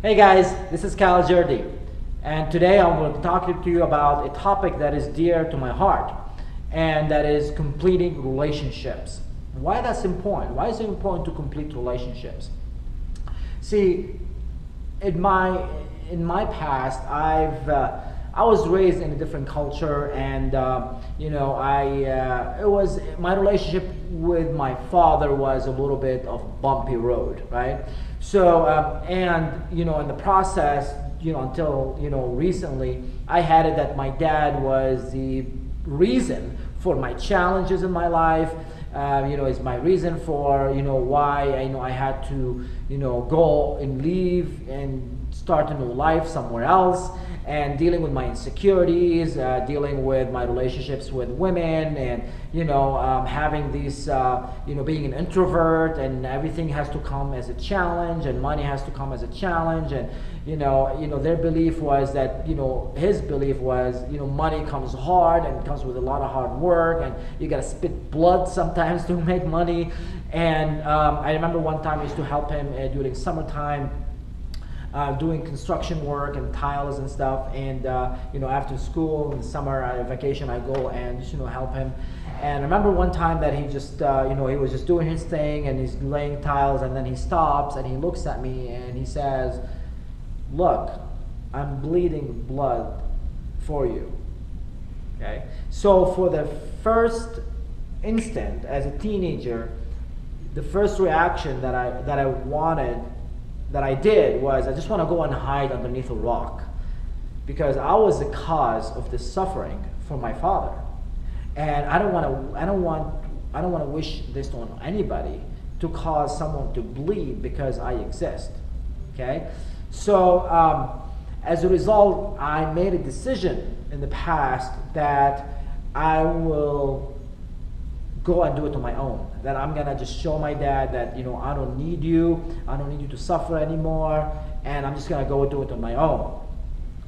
Hey guys, this is Jurdi, and today I'm going to talk to you about a topic that is dear to my heart, and that is completing relationships. Why that's important? Why is it important to complete relationships? See, in my past, I was raised in a different culture, and it was my relationship with my father was a little bit of bumpy road, right? So in the process, until recently, I had it that my dad was the reason for my challenges in my life. Is my reason for why I had to go and leave and start a new life somewhere else, and dealing with my insecurities, dealing with my relationships with women, and having these being an introvert, and everything has to come as a challenge, and money has to come as a challenge, and their belief was that his belief was money comes hard and comes with a lot of hard work, and you gotta spit blood sometimes to make money. And I remember one time I used to help him during summertime, doing construction work and tiles and stuff, and after school in the summer vacation I go and just help him. And I remember one time that he just he was just doing his thing, and he's laying tiles, and then he stops and he looks at me and he says, "Look, I'm bleeding blood for you." Okay, so for the first instant as a teenager, the first reaction that I did was I just want to go and hide underneath a rock, because I was the cause of this suffering for my father, and I don't want to wish this on anybody, to cause someone to bleed because I exist. Okay, so as a result, I made a decision in the past that I will go and do it on my own. That I'm gonna just show my dad that I don't need you to suffer anymore, and I'm just gonna go do it on my own.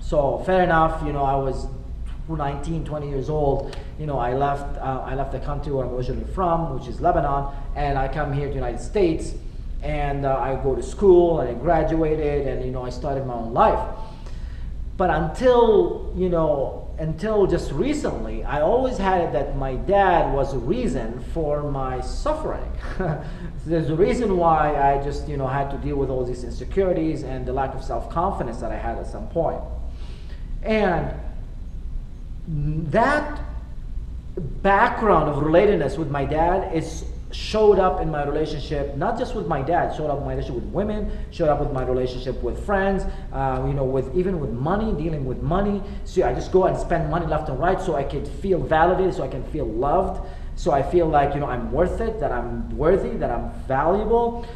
So fair enough, I was 19, 20 years old. I left the country where I'm originally from, which is Lebanon, and I come here to the United States, and I go to school, and I graduated, and I started my own life. But until just recently, I always had it that my dad was a reason for my suffering. There's a reason why I just had to deal with all these insecurities and the lack of self-confidence that I had at some point. And that background of relatedness with my dad showed up in my relationship, not just with my dad, showed up in my relationship with women, showed up with my relationship with friends, even with money, dealing with money. So I just go and spend money left and right so I can feel validated, so I can feel loved, so I feel like I'm worth it, that I'm worthy, that I'm valuable.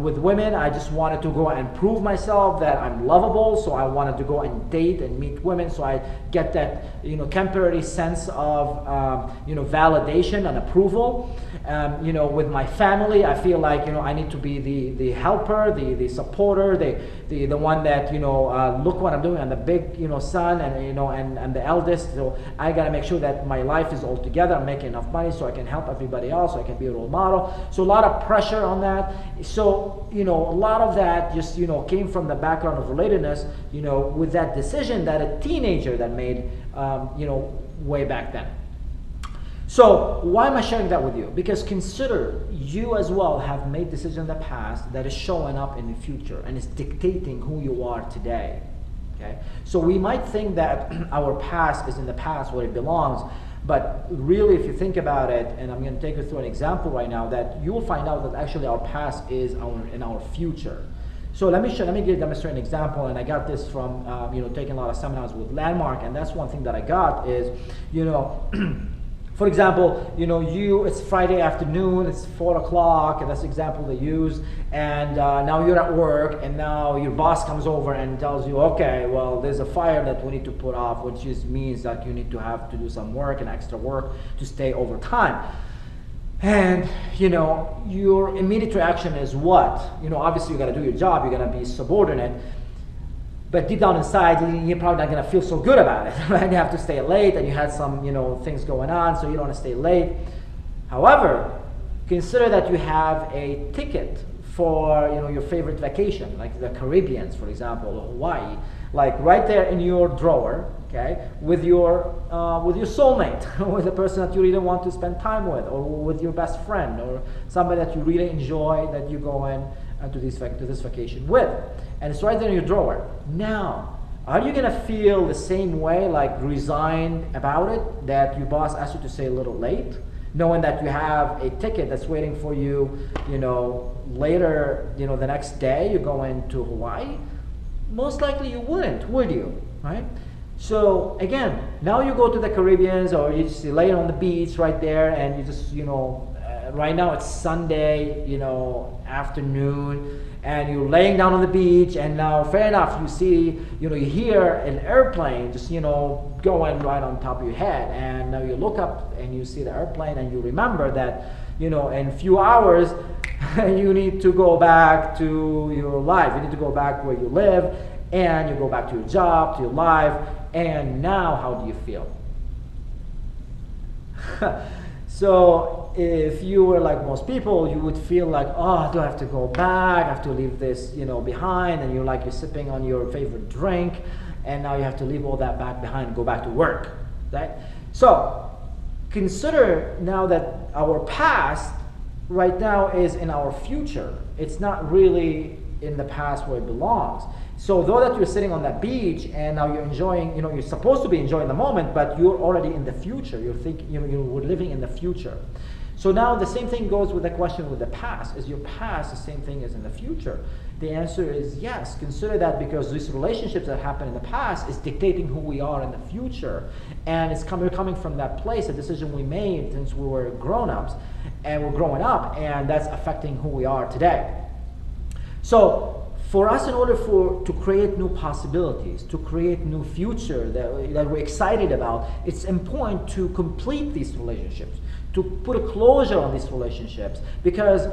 With women, I just wanted to go and prove myself that I'm lovable, so I wanted to go and date and meet women, so I get that temporary sense of validation and approval. With my family, I feel like I need to be the helper, the supporter, the one that look what I'm doing. I'm the big son, and the eldest, so I gotta make sure that my life is all together. I'm making enough money so I can help everybody else, so I can be a role model. So a lot of pressure on that. So a lot of that just came from the background of relatedness, with that decision that a teenager that made way back then. So why am I sharing that with you? Because consider you as well have made decisions in the past that is showing up in the future and is dictating who you are today. Okay? So we might think that our past is in the past where it belongs, but really if you think about it, and I'm going to take you through an example right now, that you will find out that actually our past is in our future. So let me demonstrate an example, and I got this from taking a lot of seminars with Landmark, and that's one thing that I got is for example, it's Friday afternoon, it's 4 o'clock, and that's the example they use, and now you're at work, and now your boss comes over and tells you, okay, well, there's a fire that we need to put off, which just means that you need to have to do some work and extra work to stay overtime. And your immediate reaction is what? Obviously you got to do your job, you're going to be subordinate. But deep down inside, you're probably not going to feel so good about it, right? You have to stay late, and you had some, things going on, so you don't want to stay late. However, consider that you have a ticket for your favorite vacation, like the Caribbeans, for example, or Hawaii, like right there in your drawer, okay, with your soulmate, with the person that you really want to spend time with, or with your best friend, or somebody that you really enjoy that you go in to this vacation with, and it's right there in your drawer. Now, are you gonna feel the same way, like resigned about it, that your boss asked you to stay a little late, knowing that you have a ticket that's waiting for you, later, the next day you're going to Hawaii? Most likely you wouldn't, would you, right? So again, now you go to the Caribbeans, or you just lay on the beach right there, and you just, right now it's Sunday, afternoon, and you're laying down on the beach, and now, fair enough, you see, you hear an airplane just, going right on top of your head, and now you look up and you see the airplane, and you remember that, in a few hours, you need to go back to your life. You need to go back where you live, and you go back to your job, to your life, and now how do you feel? So if you were like most people, you would feel like, oh, do I have to go back? I have to leave this, behind, and you're sipping on your favorite drink, and now you have to leave all that back behind and go back to work, right? So consider now that our past right now is in our future. It's not really in the past where it belongs. So though that you're sitting on that beach and now you're enjoying, you're supposed to be enjoying the moment, but you're already in the future. You're thinking, you're living in the future. So now the same thing goes with the question with the past. Is your past the same thing as in the future? The answer is yes. Consider that, because these relationships that happen in the past is dictating who we are in the future. And it's coming from that place, a decision we made since we were grown-ups, and we're growing up, and that's affecting who we are today. So for us, in order to create new possibilities, to create new future that we're excited about, it's important to complete these relationships, to put a closure on these relationships, because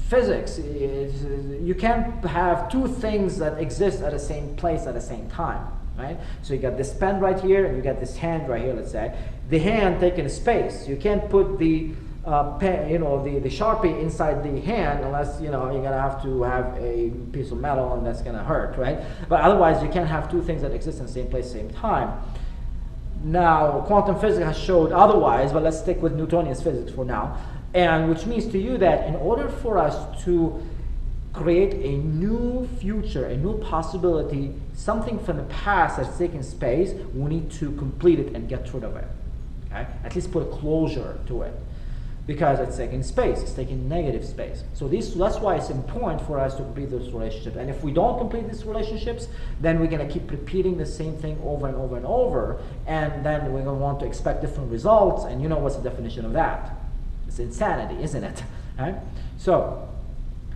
physics is, you can't have two things that exist at the same place at the same time, right? So you got this pen right here, and you got this hand right here, let's say. The hand taking space. You can't put the pen, the Sharpie inside the hand, unless you're gonna have to have a piece of metal, and that's gonna hurt, right? But otherwise, you can't have two things that exist in the same place, same time. Now, quantum physics has showed otherwise, but let's stick with Newtonian physics for now. And which means to you that in order for us to create a new future, a new possibility, something from the past that's taken space, we need to complete it and get rid of it. Okay? At least put a closure to it, because it's taking space, it's taking negative space. So that's why it's important for us to complete those relationships. And if we don't complete these relationships, then we're going to keep repeating the same thing over and over and over, and then we're going to want to expect different results, and what's the definition of that? It's insanity, isn't it? Right? So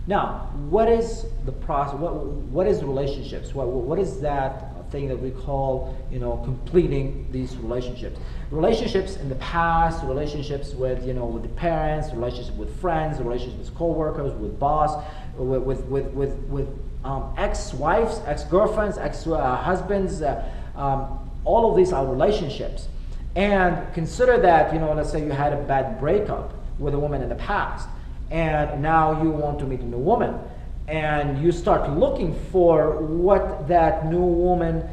now, what is the process? What is relationships? What is that thing that we call, completing these relationships? Relationships in the past, relationships with, with the parents, relationships with friends, relationships with co-workers, with boss, with ex-wives, ex-girlfriends, ex-husbands. All of these are relationships. And consider that, let's say you had a bad breakup with a woman in the past, and now you want to meet a new woman, and you start looking for what that new woman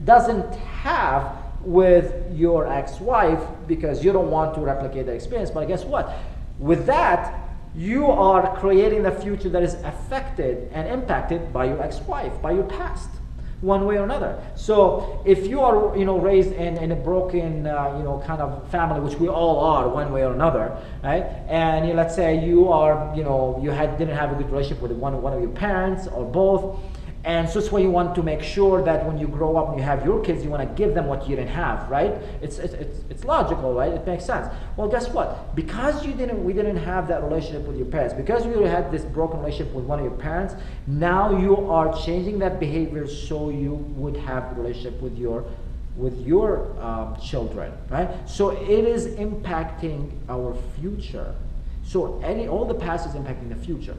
doesn't have with your ex-wife, because you don't want to replicate the experience. But guess what? With that, you are creating the future that is affected and impacted by your ex-wife, by your past, one way or another. So if you are, raised in a broken, kind of family, which we all are, one way or another, right? And let's say you are, didn't have a good relationship with one of your parents or both, and so that's why you want to make sure that when you grow up and you have your kids, you want to give them what you didn't have, right? It's logical, right? It makes sense. Well, guess what? Because we didn't have that relationship with your parents, because you had this broken relationship with one of your parents, now you are changing that behavior so you would have a relationship with your children, right? So it is impacting our future. So all the past is impacting the future.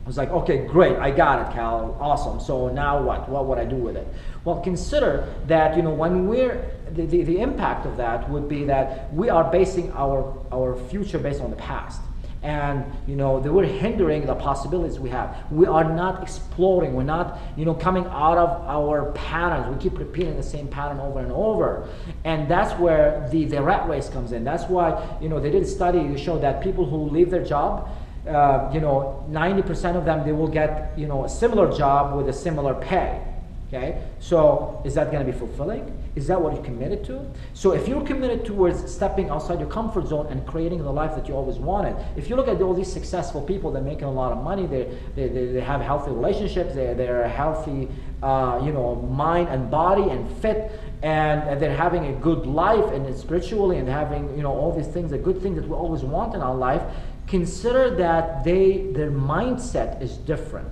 I was like, okay, great, I got it, Cal, awesome. So now what? What would I do with it? Well, consider that, when the impact of that would be that we are basing our future based on the past. and they were hindering the possibilities we have. We are not exploring. We're not coming out of our patterns. We keep repeating the same pattern over and over, and that's where the rat race comes in. That's why they did a study to show that people who leave their job, 90% of them, they will get a similar job with a similar pay. Okay, so is that going to be fulfilling? Is that what you're committed to? So if you're committed towards stepping outside your comfort zone and creating the life that you always wanted, if you look at all these successful people, they're making a lot of money, they have healthy relationships, they're healthy, mind and body and fit, and they're having a good life and spiritually, and having all these things, the good things that we always want in our life. Consider that their mindset is different.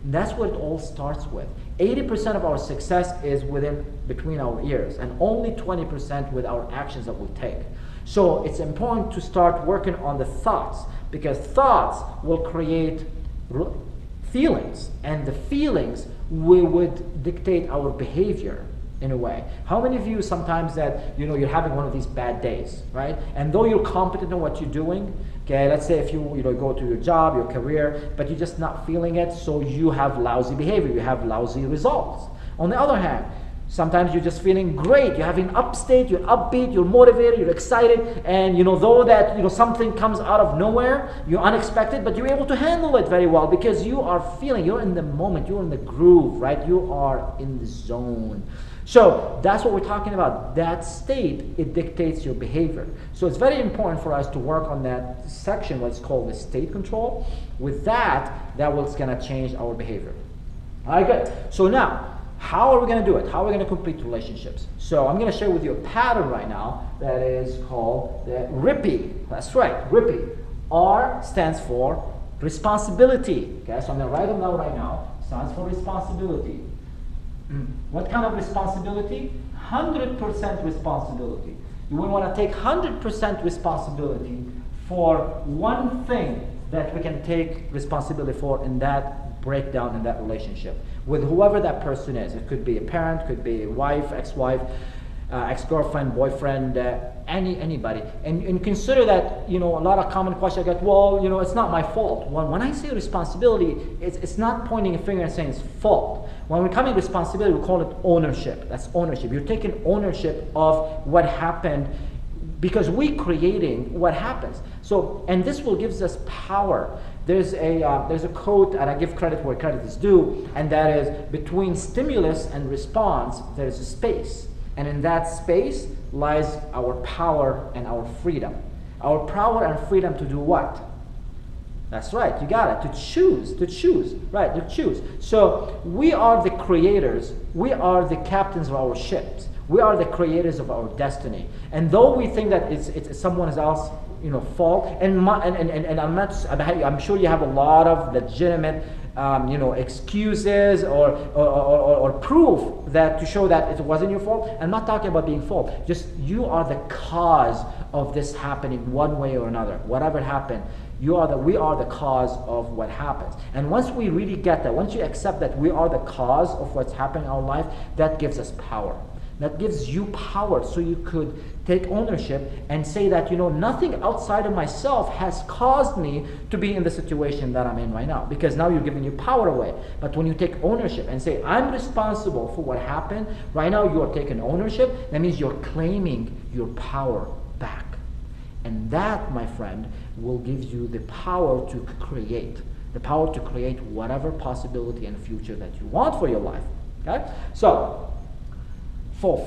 And that's what it all starts with. 80% of our success is between our ears, and only 20% with our actions that we take. So it's important to start working on the thoughts, because thoughts will create feelings, and the feelings would dictate our behavior in a way. How many of you sometimes that you're having one of these bad days, right? And though you're competent in what you're doing, okay, let's say if you go to your job, your career, but you're just not feeling it, so you have lousy behavior, you have lousy results. On the other hand, sometimes you're just feeling great, you're having upstate, you're upbeat, you're motivated, you're excited, and though that something comes out of nowhere, you're unexpected, but you're able to handle it very well because you are feeling, you're in the moment, you're in the groove, right? You are in the zone. So that's what we're talking about. That state, it dictates your behavior. So it's very important for us to work on that section, what's called the state control. With that what's going to change our behavior. All right, good. So now, how are we going to do it? How are we going to complete relationships? So I'm going to share with you a pattern right now that is called the RIPPY. That's right, RIPPY. R stands for responsibility. Okay, so I'm going to write them down right now. Stands for responsibility. What kind of responsibility? 100% responsibility. You would want to take 100% responsibility for one thing that we can take responsibility for in that breakdown in that relationship with whoever that person is. It could be a parent, could be a wife, ex-wife, ex-girlfriend, boyfriend, anybody. And consider that, a lot of common questions I get, well, it's not my fault. When I say responsibility, it's not pointing a finger and saying it's fault. When we come in responsibility, we call it ownership. That's ownership. You're taking ownership of what happened because we're creating what happens. So, and this will give us power. There's a quote, and I give credit where credit is due, and that is, between stimulus and response, there's a space. And in that space lies our power and our freedom. Our power and freedom to do what? That's right, you got it, to choose, right, to choose. So we are the creators, we are the captains of our ships, we are the creators of our destiny. And though we think that it's someone else's fault, and I'm sure you have a lot of legitimate excuses or proof that to show that it wasn't your fault. I'm not talking about being fault. Just you are the cause of this happening one way or another. Whatever happened, we are the cause of what happens. And once we really get that, once you accept that we are the cause of what's happening in our life, that gives us power. That gives you power, so you could take ownership and say that, nothing outside of myself has caused me to be in the situation that I'm in right now. Because now you're giving your power away. But when you take ownership and say, I'm responsible for what happened, right now you are taking ownership, that means you're claiming your power back. And that, my friend, will give you the power to create. The power to create whatever possibility and future that you want for your life. Okay? So,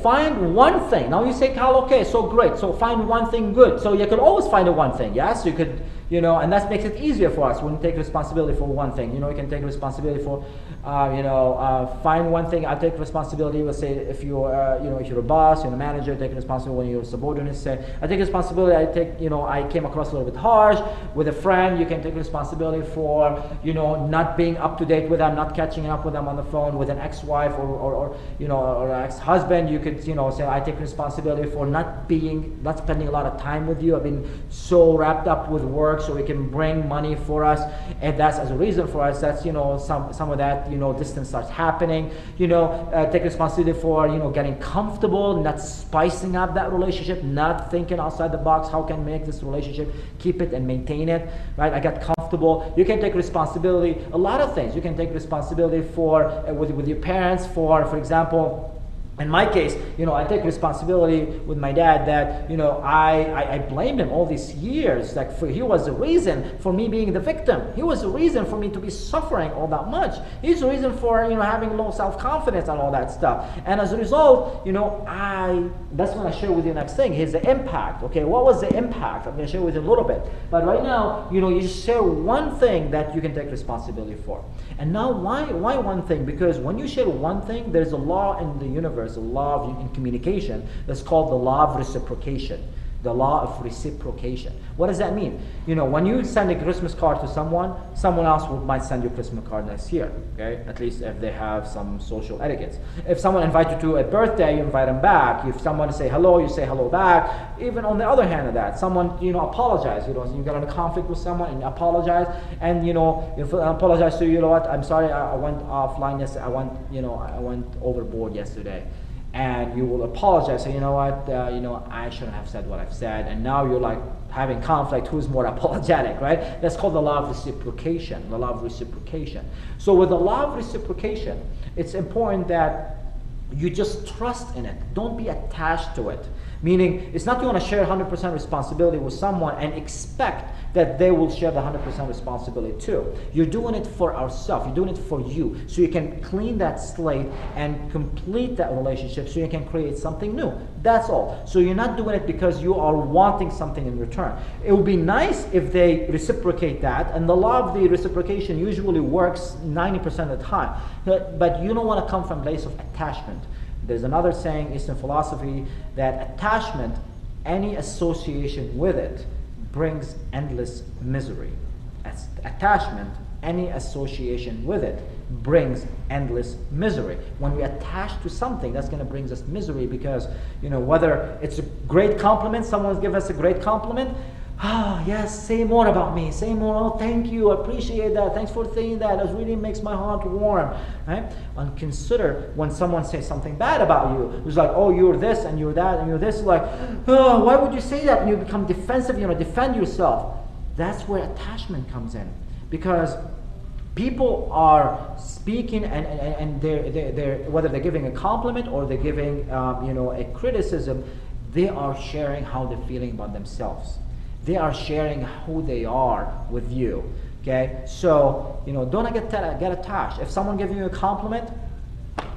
find one thing. Now you say, Kyle, okay, so great. So find one thing good. So you can always find a one thing, yes? You could, and that makes it easier for us when you take responsibility for one thing. You can take responsibility for, find one thing. I take responsibility. Let's say if you're a boss, you're a manager, take responsibility when you're a subordinate. Say, I take responsibility. I came across a little bit harsh with a friend. You can take responsibility for, not being up to date with them, not catching up with them on the phone, with an ex-wife or ex-husband. You could, say, I take responsibility for not spending a lot of time with you. I've been so wrapped up with work work so he can bring money for us, and that's as a reason for us. That's, you know, some of that, you know, distance starts happening. You know, take responsibility for, you know, getting comfortable, not spicing up that relationship, not thinking outside the box. How can I make this relationship, keep it and maintain it, right? I got comfortable. You can take responsibility, a lot of things. You can take responsibility for with your parents. For example, in my case, you know, I take responsibility with my dad that, you know, I blamed him all these years. Like, he was the reason for me being the victim. He was the reason for me to be suffering all that much. He's the reason for, you know, having low self-confidence and all that stuff. And as a result, you know, that's when I share with you the next thing. Here's the impact. Okay, what was the impact? I'm going to share with you a little bit. But right now, you know, you just share one thing that you can take responsibility for. And now, why one thing? Because when you share one thing, there's a law in the universe, a law in communication that's called the law of reciprocation. The law of reciprocation. What does that mean? You know, when you send a Christmas card to someone else might send you a Christmas card next year. Okay, at least if they have some social etiquettes. If someone invites you to a birthday, you invite them back. If someone say hello, you say hello back. Even on the other hand of that, someone, you know, apologize. You know, you got in a conflict with someone and you apologize, and you know, if I apologize to you, you know what? I'm sorry, I went offline yesterday. I went overboard yesterday. And you will apologize, say, you know what, you know, I shouldn't have said what I've said. And now you're like having conflict, who's more apologetic, right? That's called the law of reciprocation, the law of reciprocation. So with the law of reciprocation, it's important that you just trust in it. Don't be attached to it. Meaning, it's not you want to share 100% responsibility with someone and expect that they will share the 100% responsibility too. You're doing it for ourselves. You're doing it for you. So you can clean that slate and complete that relationship so you can create something new. That's all. So you're not doing it because you are wanting something in return. It would be nice if they reciprocate that, and the law of the reciprocation usually works 90% of the time. But you don't want to come from a place of attachment. There's another saying, Eastern philosophy, that attachment, any association with it, brings endless misery. Attachment, any association with it, brings endless misery. When we attach to something, that's going to bring us misery because, you know, whether it's a great compliment, someone's given us a great compliment, yes, say more about me, say more, oh, thank you, I appreciate that, thanks for saying that, it really makes my heart warm, right? And consider when someone says something bad about you, it's like, oh, you're this, and you're that, and you're this, like, oh, why would you say that? And you become defensive, you know, defend yourself. That's where attachment comes in, because people are speaking, and they're whether they're giving a compliment or they're giving, you know, a criticism, they are sharing how they're feeling about themselves. They are sharing who they are with you, okay? So, you know, don't get attached. If someone gives you a compliment,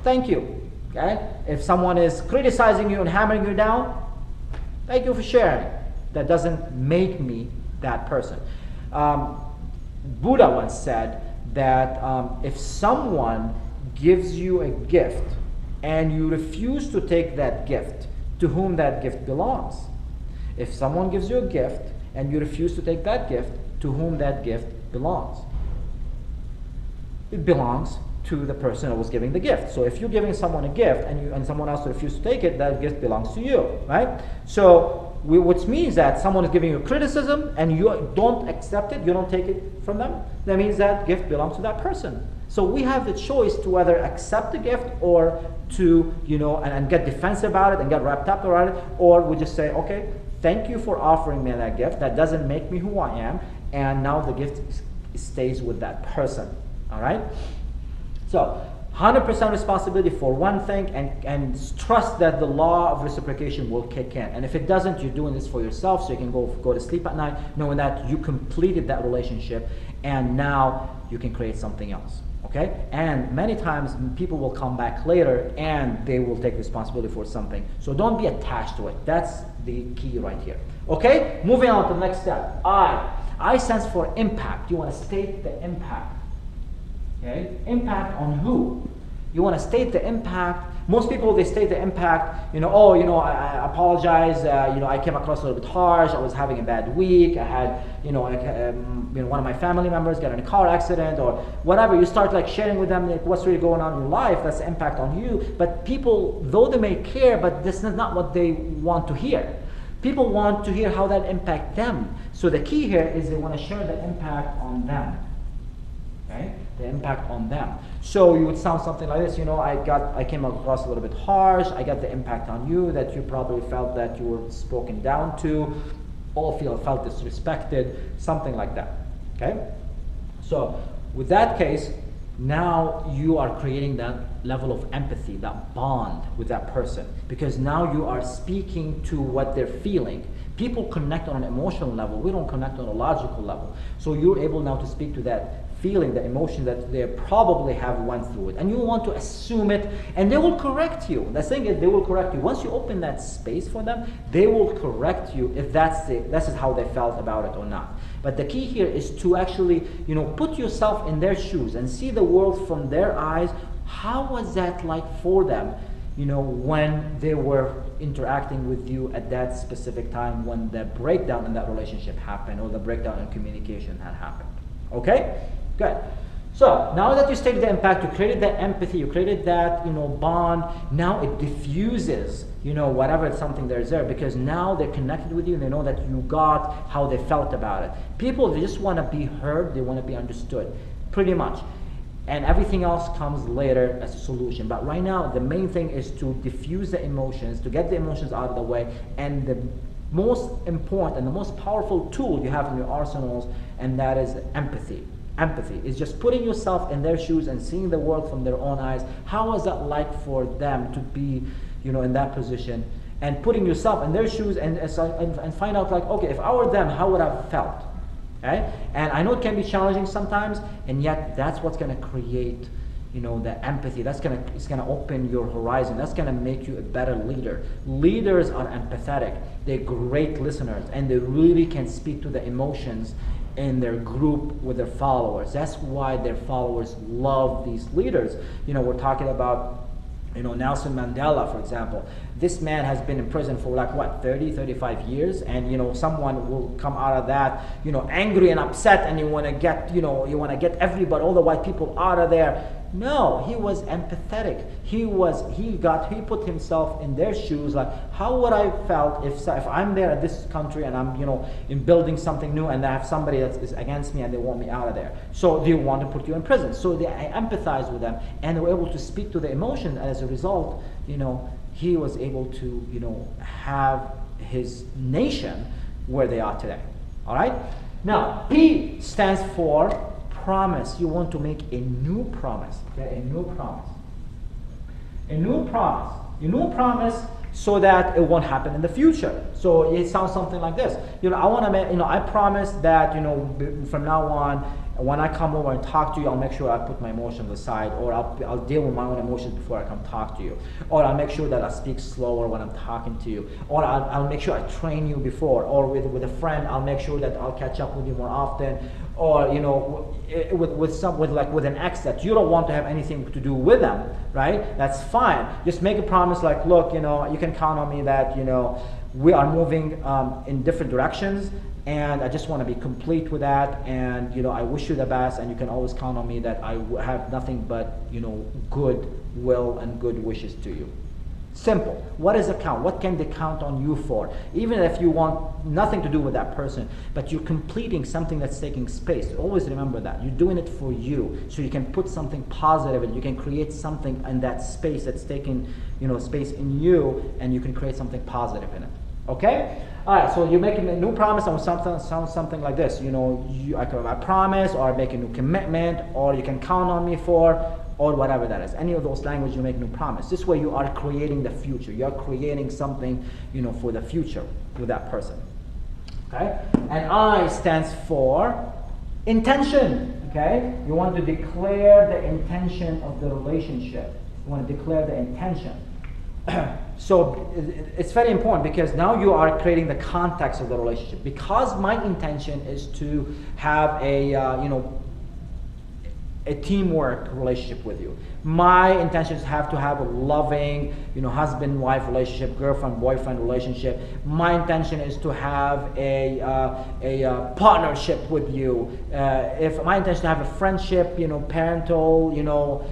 thank you, okay? If someone is criticizing you and hammering you down, thank you for sharing. That doesn't make me that person. Buddha once said that if someone gives you a gift and you refuse to take that gift, to whom that gift belongs. If someone gives you a gift and you refuse to take that gift, to whom that gift belongs? It belongs to the person who was giving the gift. So if you're giving someone a gift and someone else refuses to take it, that gift belongs to you, right? So which means that someone is giving you criticism and you don't accept it, you don't take it from them, that means that gift belongs to that person. So we have the choice to either accept the gift or to, you know, and get defensive about it and get wrapped up around it, or we just say, okay, thank you for offering me that gift. That doesn't make me who I am, and now the gift stays with that person. All right? So 100% responsibility for one thing, and trust that the law of reciprocation will kick in. And if it doesn't, you're doing this for yourself, so you can go to sleep at night knowing that you completed that relationship, and now you can create something else. Okay? And many times people will come back later and they will take responsibility for something. So don't be attached to it. That's the key right here. Okay? Moving on to the next step. I stands for impact. You want to state the impact. Okay? Impact on who? You want to state the impact. Most people, they state the impact, you know, oh, you know, I apologize, you know, I came across a little bit harsh, I was having a bad week, I had, you know, one of my family members got in a car accident or whatever. You start like sharing with them like, what's really going on in your life, that's the impact on you. But people, though they may care, but this is not what they want to hear. People want to hear how that impact them. So the key here is they want to share the impact on them. Okay? The impact on them. So you would sound something like this, you know, I came across a little bit harsh, I got the impact on you, that you probably felt that you were spoken down to, or felt disrespected, something like that. Okay? So with that case, now you are creating that level of empathy, that bond with that person, because now you are speaking to what they're feeling. People connect on an emotional level. We don't connect on a logical level. So you're able now to speak to that feeling, the emotion that they probably have went through it. And you want to assume it, and they will correct you. The thing is, they will correct you. Once you open that space for them, they will correct you if this is how they felt about it or not. But the key here is to actually, you know, put yourself in their shoes and see the world from their eyes. How was that like for them, you know, when they were interacting with you at that specific time when the breakdown in that relationship happened, or the breakdown in communication had happened. Okay? Good. So now that you stated the impact, you created that empathy, you created that, you know, bond. Now it diffuses, you know, whatever it's something that is there, because now they're connected with you and they know that you got how they felt about it. People, they just want to be heard, they want to be understood, pretty much. And everything else comes later as a solution. But right now, the main thing is to diffuse the emotions, to get the emotions out of the way. And the most important and the most powerful tool you have in your arsenals, and that is empathy. Empathy is just putting yourself in their shoes and seeing the world from their own eyes. How is that like for them to be, you know, in that position? And putting yourself in their shoes and find out, like, okay, if I were them, how would I have felt? Okay? And I know it can be challenging sometimes, and yet that's what's going to create, you know, the empathy. It's going to open your horizon. That's going to make you a better leader. Leaders are empathetic. They're great listeners, and they really can speak to the emotions in their group with their followers. That's why their followers love these leaders. You know, we're talking about, you know, Nelson Mandela, for example. This man has been in prison for like, what, 30, 35 years? And, you know, someone will come out of that, you know, angry and upset, and you want to get, you know, you want to get everybody, all the white people out of there. No, he was empathetic. He put himself in their shoes, like, how would I felt if I'm there in this country and I'm, you know, in building something new, and I have somebody that is against me and they want me out of there. So they want to put you in prison. So they empathize with them, and they were able to speak to the emotion. As a result, you know, he was able to, you know, have his nation where they are today. All right? Now, P stands for promise. You want to make a new promise. Okay? A new promise. A new promise. A new promise so that it won't happen in the future. So it sounds something like this. You know, I want to make, you know, I promise that, you know, from now on, when I come over and talk to you, I'll make sure I put my emotions aside, or I'll deal with my own emotions before I come talk to you, or I'll make sure that I speak slower when I'm talking to you, or I'll make sure I train you before, or with a friend, I'll make sure that I'll catch up with you more often, or, you know, with an ex that you don't want to have anything to do with them, right? That's fine. Just make a promise, like, look, you know, you can count on me that, you know, we are moving in different directions, and I just want to be complete with that, and, you know, I wish you the best, and you can always count on me that I have nothing but, you know, good will and good wishes to you. Simple. What is a count? What can they count on you for? Even if you want nothing to do with that person, but you're completing something that's taking space. Always remember that. You're doing it for you, so you can put something positive, and you can create something in that space that's taking, you know, space in you, and you can create something positive in it. Okay? All right, so you're making a new promise on something like this. You know, I promise, or I make a new commitment, or you can count on me for, or whatever that is. Any of those languages, you make a new promise. This way you are creating the future. You are creating something, you know, for the future with that person. Okay? And I stands for intention. Okay? You want to declare the intention of the relationship. You want to declare the intention. So it's very important, because now you are creating the context of the relationship. Because my intention is to have a, you know, a teamwork relationship with you. My intentions have to have a loving, husband-wife relationship, girlfriend-boyfriend relationship. My intention is to have a partnership with you. If my intention to have a friendship, parental,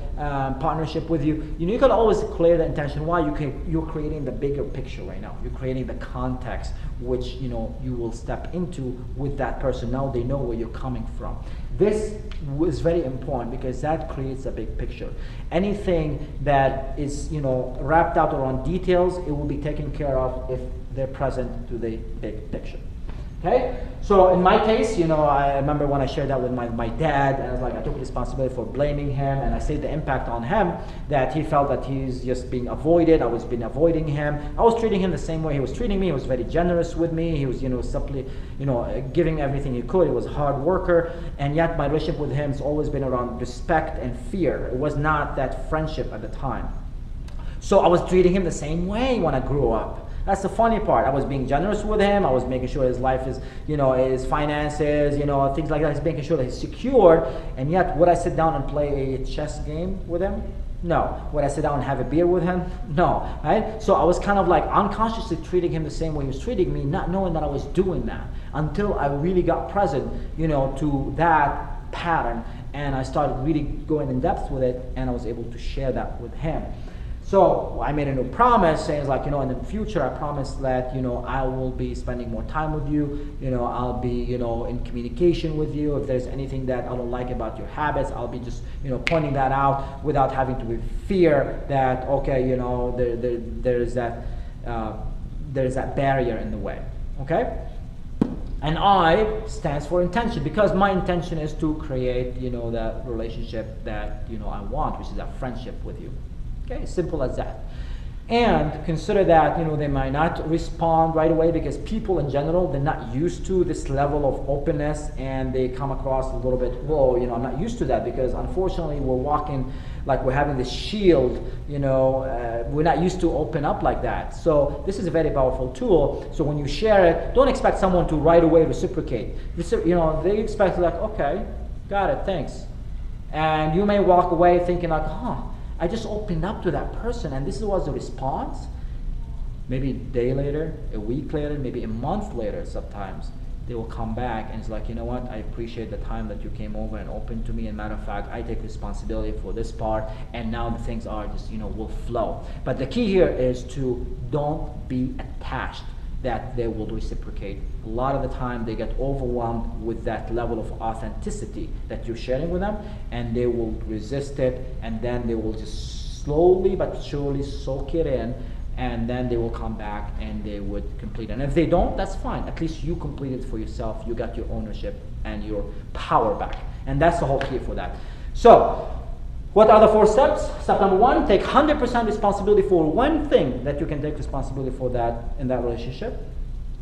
partnership with you, you can always clear the intention. Why? You're creating the bigger picture right now. You're creating the context which you will step into with that person. Now they know where you're coming from. This is very important because that creates a big picture. Anything that is wrapped out around details, it will be taken care of if they're present to the big picture. Okay, so in my case, I remember when I shared that with my dad, and I took responsibility for blaming him, and I said the impact on him, that he felt that he's just being avoided. I was been avoiding him. I was treating him the same way he was treating me. He was very generous with me. He was, simply, giving everything he could. He was a hard worker, and yet my relationship with him has always been around respect and fear. It was not that friendship at the time. So I was treating him the same way when I grew up. That's the funny part. I was being generous with him. I was making sure his life is, his finances, things like that. He's making sure that he's secured. And yet, would I sit down and play a chess game with him? No. Would I sit down and have a beer with him? No. Right? So I was kind of like unconsciously treating him the same way he was treating me, not knowing that I was doing that until I really got present, to that pattern. And I started really going in depth with it, and I was able to share that with him. So I made a new promise, saying in the future, I promise that, I will be spending more time with you. I'll be, in communication with you. If there's anything that I don't like about your habits, I'll be just, pointing that out without having to fear that, okay, there's that barrier in the way, okay? And I stands for intention, because my intention is to create, that relationship that, I want, which is that friendship with you. Okay, simple as that. And consider that, they might not respond right away, because people in general, they're not used to this level of openness, and they come across a little bit, whoa, I'm not used to that, because unfortunately we're walking like we're having this shield, we're not used to open up like that. So this is a very powerful tool. So when you share it, don't expect someone to right away reciprocate. They expect okay, got it, thanks. And you may walk away thinking I just opened up to that person, and this was the response. Maybe a day later, a week later, maybe a month later sometimes, they will come back and it's you know what, I appreciate the time that you came over and opened to me, and matter of fact, I take responsibility for this part, and now the things are just, will flow. But the key here is to don't be attached that they will reciprocate. A lot of the time they get overwhelmed with that level of authenticity that you're sharing with them, and they will resist it, and then they will just slowly but surely soak it in, and then they will come back and they would complete it. And if they don't, that's fine. At least you completed for yourself. You got your ownership and your power back. And that's the whole key for that. So what are the 4 steps? Step number 1, take 100% responsibility for one thing that you can take responsibility for that in that relationship.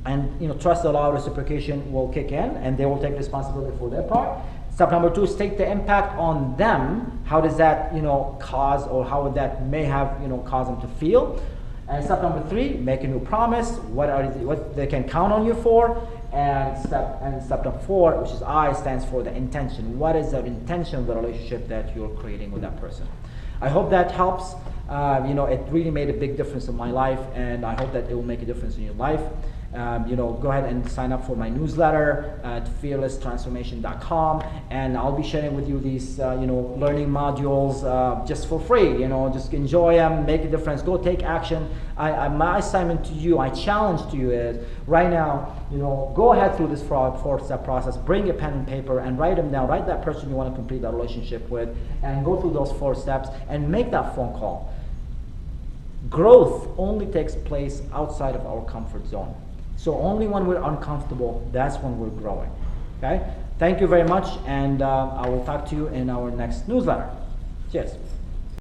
And trust, allow, reciprocation will kick in, and they will take responsibility for their part. Step number 2 is take the impact on them. How does that cause, or how would that may have cause them to feel? And step number 3, make a new promise. What they can count on you for. And step number 4, which is I, stands for the intention. What is the intention of the relationship that you're creating with that person? I hope that helps. It really made a big difference in my life, and I hope that it will make a difference in your life. Go ahead and sign up for my newsletter at fearlesstransformation.com, and I'll be sharing with you these learning modules just for free. Just enjoy them, make a difference, go take action. My assignment to you, my challenge to you is right now, go ahead through this 4-step process, bring a pen and paper and write them down. Write that person you want to complete that relationship with, and go through those 4 steps and make that phone call. Growth only takes place outside of our comfort zone. So only when we're uncomfortable, that's when we're growing. Okay? Thank you very much, and I will talk to you in our next newsletter. Cheers.